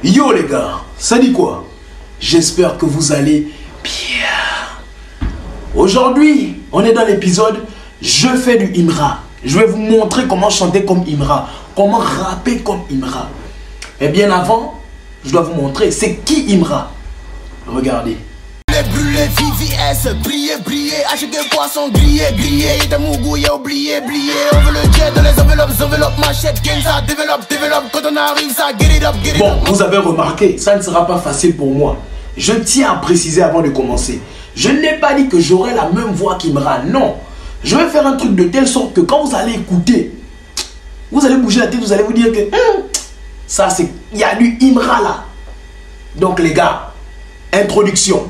Yo les gars, ça dit quoi? J'espère que vous allez bien. Aujourd'hui, on est dans l'épisode Je fais du Imra. Je vais vous montrer comment chanter comme Imra, comment rapper comme Imra. Et bien avant, je dois vous montrer c'est qui Imra. Regardez. Brûler, VVS, briller, briller, acheter poisson, griller, griller, de mougouille, oublier, oublier. On veut le jet dans les enveloppes, machette, gang, ça développe, quand on arrive, ça get it up, get it Bon, up. vous avez remarqué, ça ne sera pas facile pour moi. Je tiens à préciser avant de commencer. Je n'ai pas dit que j'aurai la même voix qu'Imra, non. Je vais faire un truc de telle sorte que quand vous allez écouter, vous allez bouger la tête, vous allez vous dire que ça c'est, il y a du Imra là. Donc les gars, introduction.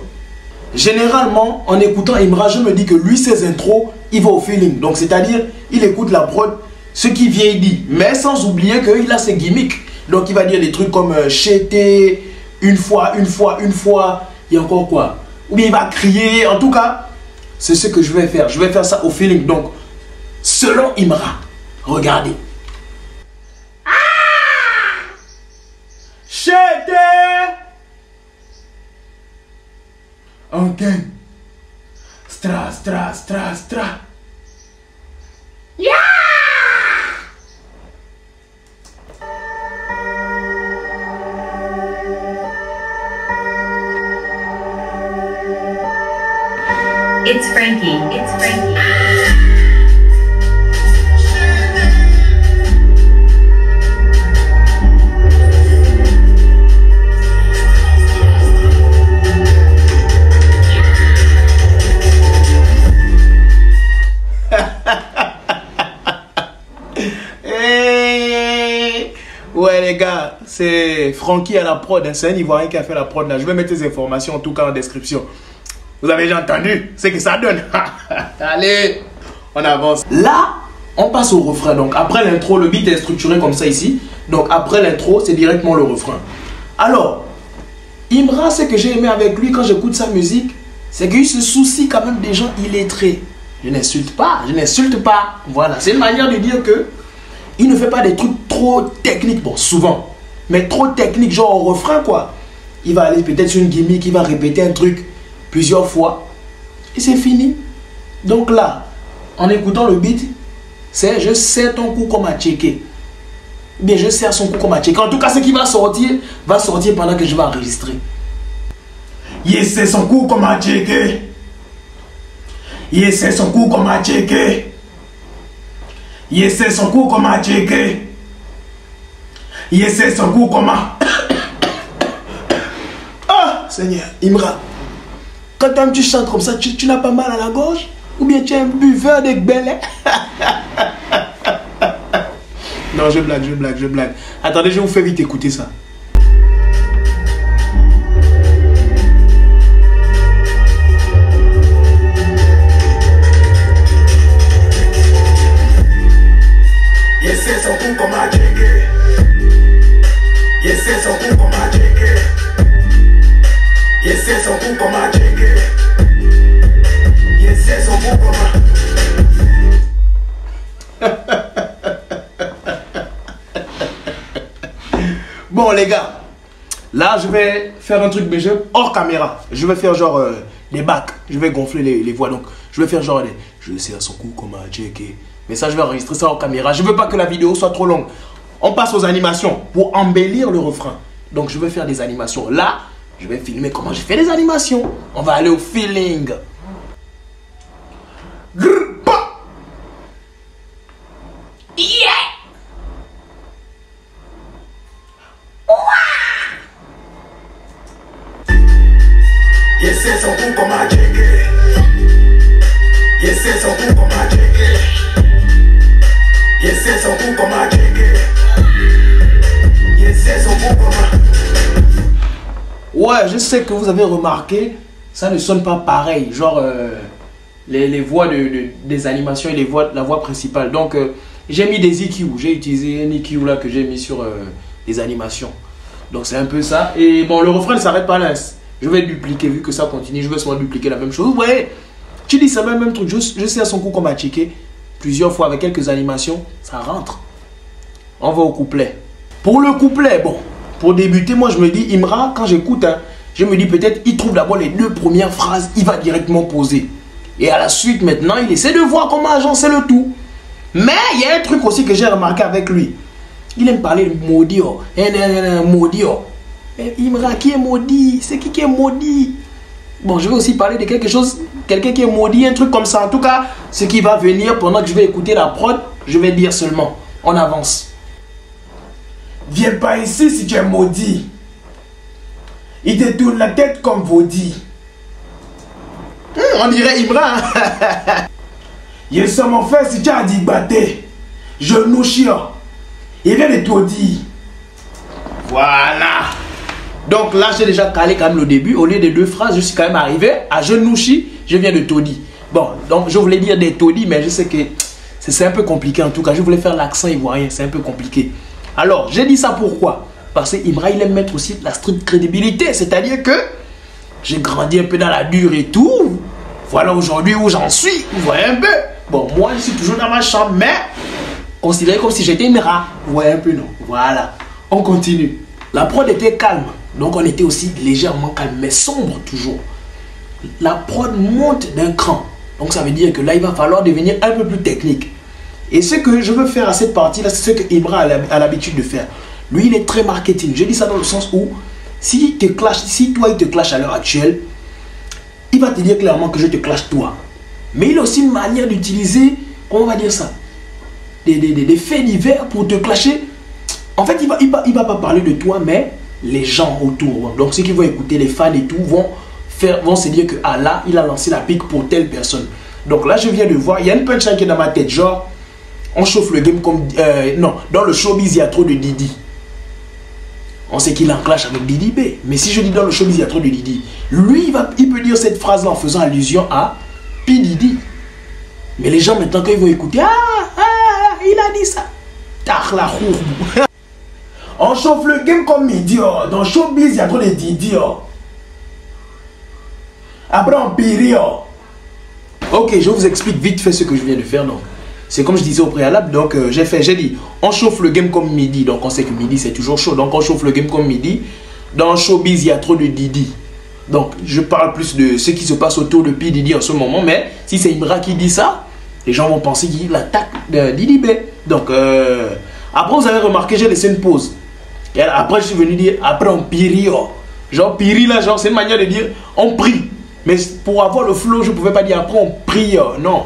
Généralement, en écoutant Imra, je me dis que lui, ses intros, il va au feeling. Donc, c'est-à-dire, il écoute la prod, ce qui vient, il dit. Mais sans oublier qu'il a ses gimmicks. Donc, il va dire des trucs comme chéter, une fois. Il y a encore quoi? Ou bien il va crier. En tout cas, c'est ce que je vais faire. Je vais faire ça au feeling. Donc, selon Imra, regardez. Chéter! Ok. Stra. Yeah! It's Frankie. Ouais les gars, c'est Frankie à la prod, hein. C'est un Ivoirien qui a fait la prod là. Je vais mettre les informations en tout cas en description. Vous avez déjà entendu? C'est que ça donne. Allez, on avance. Là, on passe au refrain. Donc après l'intro, le beat est structuré comme ça ici. Donc après l'intro, c'est directement le refrain. Alors, Imra, ce que j'ai aimé avec lui quand j'écoute sa musique, c'est qu'il se soucie quand même des gens illettrés. Je n'insulte pas. Voilà, c'est une manière de dire que il ne fait pas des trucs trop techniques, bon souvent, mais trop techniques, genre au refrain quoi. Il va aller peut-être sur une gimmick, il va répéter un truc plusieurs fois et c'est fini. Donc là, en écoutant le beat, c'est je serre ton cou comme à checker. Bien, je serre son cou comme à checker. En tout cas, ce qui va sortir pendant que je vais enregistrer. Il serre son cou comme à checker. Il serre son cou comme à checker. Il essaie son coup comme à checker. Il essaie son coup comme à... Ah, Seigneur, Imra. Quand tu chantes comme ça, tu n'as pas mal à la gorge? Ou bien tu es un buveur de gbelé? Non, je blague. Attendez, je vous fais vite écouter ça. Bon les gars, là je vais faire un truc mais hors caméra. Je vais faire genre des bacs. Je vais gonfler les voix. Donc je vais faire genre des... Je sais à son cou comme à checker. Mais ça je vais enregistrer ça hors caméra. Je veux pas que la vidéo soit trop longue. On passe aux animations pour embellir le refrain. Donc je vais faire des animations. Là, je vais filmer comment je fais des animations. On va aller au feeling. Yeah! Yes, c'est son coup comme à checker. Yes, c'est son coup comme à checker. Yes, c'est son coup comme à checker. Yes, c'est son coup comme à... Ouais, je sais que vous avez remarqué, ça ne sonne pas pareil. Genre, les voix des animations et la voix principale. Donc, j'ai mis des EQ. J'ai utilisé un EQ là que j'ai mis sur les animations. Donc, c'est un peu ça. Et bon, le refrain ne s'arrête pas là. Je vais dupliquer, vu que ça continue, je vais souvent dupliquer la même chose. Vous voyez, tu dis ça même truc. Je sais à son coup qu'on m'a checké plusieurs fois avec quelques animations, ça rentre. On va au couplet. Pour le couplet, bon, pour débuter, moi je me dis, Imra, quand j'écoute, hein, je me dis peut-être, il trouve d'abord les 2 premières phrases, il va directement poser. Et à la suite, maintenant, il essaie de voir comment agencer le tout. Mais il y a un truc aussi que j'ai remarqué avec lui. Il aime parler de maudit. Oh. Maudit. Oh. Imra, qui est maudit? C'est qui est maudit? Bon, je vais aussi parler de quelque chose, quelqu'un qui est maudit, un truc comme ça. En tout cas, ce qui va venir pendant que je vais écouter la prod, je vais dire seulement. On avance. Viens pas ici si tu es maudit. Il te tourne la tête comme vaudit. On dirait Imra. Il est mon frère si tu as dit batté. Je nous chien. Il vient de tout dire. Voilà. Donc là, j'ai déjà calé quand même le début. Au lieu des 2 phrases, je suis quand même arrivé à Genouchi. Je viens de Todi. Bon, donc je voulais dire des Todi, mais je sais que c'est un peu compliqué en tout cas. Je voulais faire l'accent ivoirien, c'est un peu compliqué. Alors, j'ai dit ça pourquoi? Parce que Imra, il aime mettre aussi la stricte crédibilité. C'est-à-dire que j'ai grandi un peu dans la dure et tout. Voilà aujourd'hui où j'en suis. Vous voyez un peu? Bon, moi, je suis toujours dans ma chambre, mais considéré comme si j'étais Imra. Vous voyez un peu, non? Voilà. On continue. La prod était calme. Donc, on était aussi légèrement calme, mais sombre toujours. La prod monte d'un cran. Donc, ça veut dire que là, il va falloir devenir un peu plus technique. Et ce que je veux faire à cette partie-là, c'est ce que Imra a l'habitude de faire. Lui, il est très marketing. Je dis ça dans le sens où, si toi, il te clash à l'heure actuelle, il va te dire clairement que je te clash toi. Mais il a aussi une manière d'utiliser, comment on va dire ça, des faits divers pour te clasher. En fait, il va pas parler de toi, mais les gens autour. Donc, ceux qui vont écouter, les fans et tout, vont se dire que ah là, il a lancé la pique pour telle personne. Donc là, je viens de voir, il y a une punchline qui est dans ma tête, genre, on chauffe le game comme... non, dans le showbiz, il y a trop de Didi. On sait qu'il est en clash avec Didi B. Mais si je dis dans le showbiz, il y a trop de Didi. Lui, il peut dire cette phrase-là en faisant allusion à P. Didi. Mais les gens, maintenant, quand ils vont écouter, il a dit ça. On chauffe le game comme midi. Oh. Dans le showbiz, il y a trop de Didi. Oh. Après, on pire. Oh. Ok, je vous explique vite fait ce que je viens de faire. Donc, c'est comme je disais au préalable, donc j'ai dit, on chauffe le game comme midi, donc on sait que midi c'est toujours chaud, donc on chauffe le game comme midi. Dans le showbiz, il y a trop de Didi. Donc je parle plus de ce qui se passe autour de P. Didi en ce moment, mais si c'est Imra qui dit ça, les gens vont penser qu'il attaque Didi B. Donc après vous avez remarqué, j'ai laissé une pause. Et après je suis venu dire, après on piri. Oh. Genre piri là, genre c'est une manière de dire on prie. Mais pour avoir le flow, je ne pouvais pas dire après on prie, non.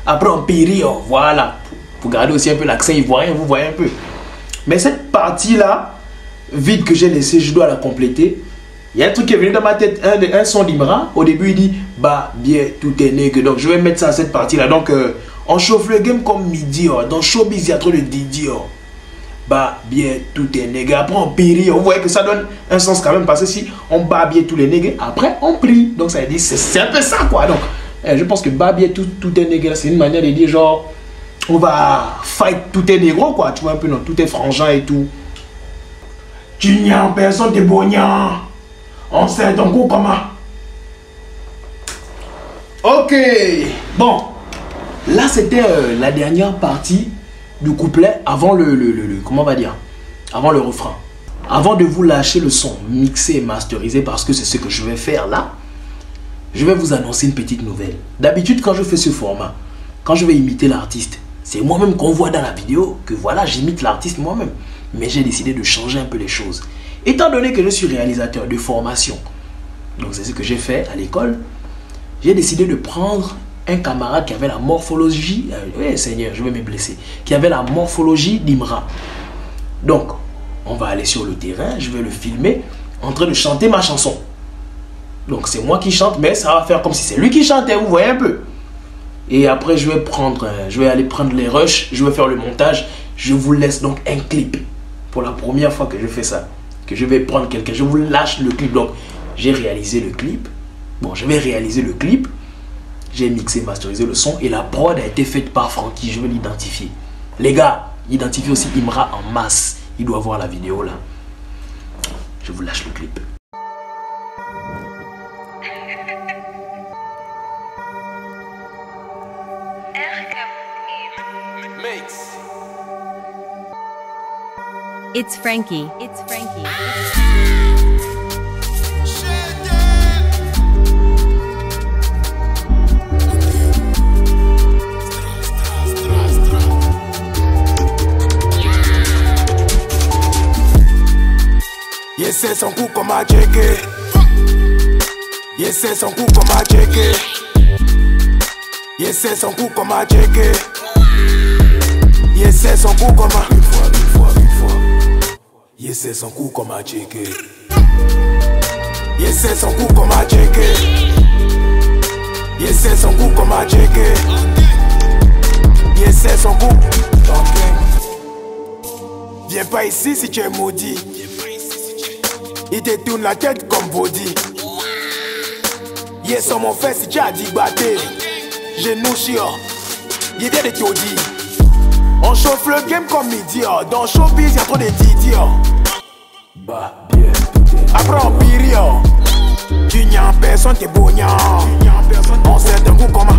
Après on périt, voilà. Pour garder aussi un peu l'accent ivoirien, vous voyez un peu. Mais cette partie-là, vide que j'ai laissé, je dois la compléter. Il y a un truc qui est venu dans ma tête, un son d'Imra. Au début, il dit, bah, bien, tout est nègre. Donc, je vais mettre ça à cette partie-là. Donc, on chauffe le game comme midi. Dans showbiz, il y a trop de Didi. Bah, bien, tout est nègre. Après, on périt. Vous voyez que ça donne un sens quand même. Parce que si on bat bien tous les nègres, après, on prie. Donc, ça veut dire, c'est un peu ça, quoi. Donc, je pense que babie tout est négro, c'est une manière de dire genre on va fight tout est négro quoi, tu vois un peu non, tout est frangin et tout. Tu n'y as personne de bognant. On sait ton coup comment. Ok, bon, là c'était la dernière partie du couplet avant comment on va dire, avant le refrain. Avant de vous lâcher le son mixé et masterisé, parce que c'est ce que je vais faire là. Je vais vous annoncer une petite nouvelle. D'habitude, quand je fais ce format, quand je vais imiter l'artiste, c'est moi-même qu'on voit dans la vidéo que voilà, j'imite l'artiste moi-même. Mais j'ai décidé de changer un peu les choses. Étant donné que je suis réalisateur de formation, donc c'est ce que j'ai fait à l'école, j'ai décidé de prendre un camarade qui avait la morphologie, Seigneur, je vais me blesser, qui avait la morphologie d'Imra. Donc, on va aller sur le terrain, je vais le filmer en train de chanter ma chanson. Donc c'est moi qui chante, mais ça va faire comme si c'est lui qui chantait, vous voyez un peu. Et après je vais aller prendre les rushs, je vais faire le montage. Je vous laisse donc un clip. Pour la première fois que je fais ça, que je vais prendre quelqu'un, je vous lâche le clip. Donc j'ai réalisé le clip. Bon, je vais réaliser le clip. J'ai mixé, masterisé le son et la prod a été faite par Frankie, je vais l'identifier. Les gars, identifiez aussi Imra en masse. Il doit voir la vidéo là. Je vous lâche le clip. It's Frankie. It's Frankie. Yese son coup comme a checké. Yese son coup comme a checké. Yese son coup comme a checké. Yese son coup comme a. Une fois. Yese son coup comme a checké. Yese son coup comme a checké. Yese son coup comme a checké. Yese son coup. Viens pas ici si tu es maudit. Il te tourne la tête comme body. Yes, sur mon fait si tu as dit batté. J'ai nous chiant. Il vient de te dire. On chauffe le game comme midi. Dans showbiz y'a trop de Didier. Bah, bien. Après on pire. Tu n'y as personne, t'es bognant. On sait d'un coup comme un.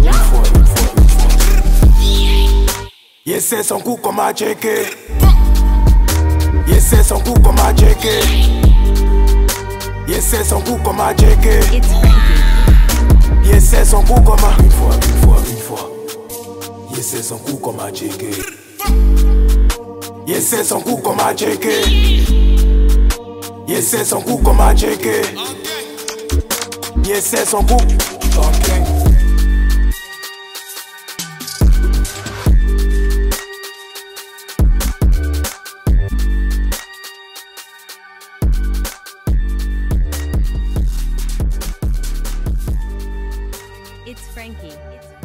Yes, c'est son coup comme un checké. Yes, c'est son coup comme un checké. Yes, c'est son coup comme a checké. It's Frankie. Yes, c'est son coup comme a. Une fois. Yes, c'est son coup comme a checké. Yes, c'est son coup comme a checké. Yes, c'est son coup comme a checké. Yes, c'est son coup. It's Frankie. It's Frankie.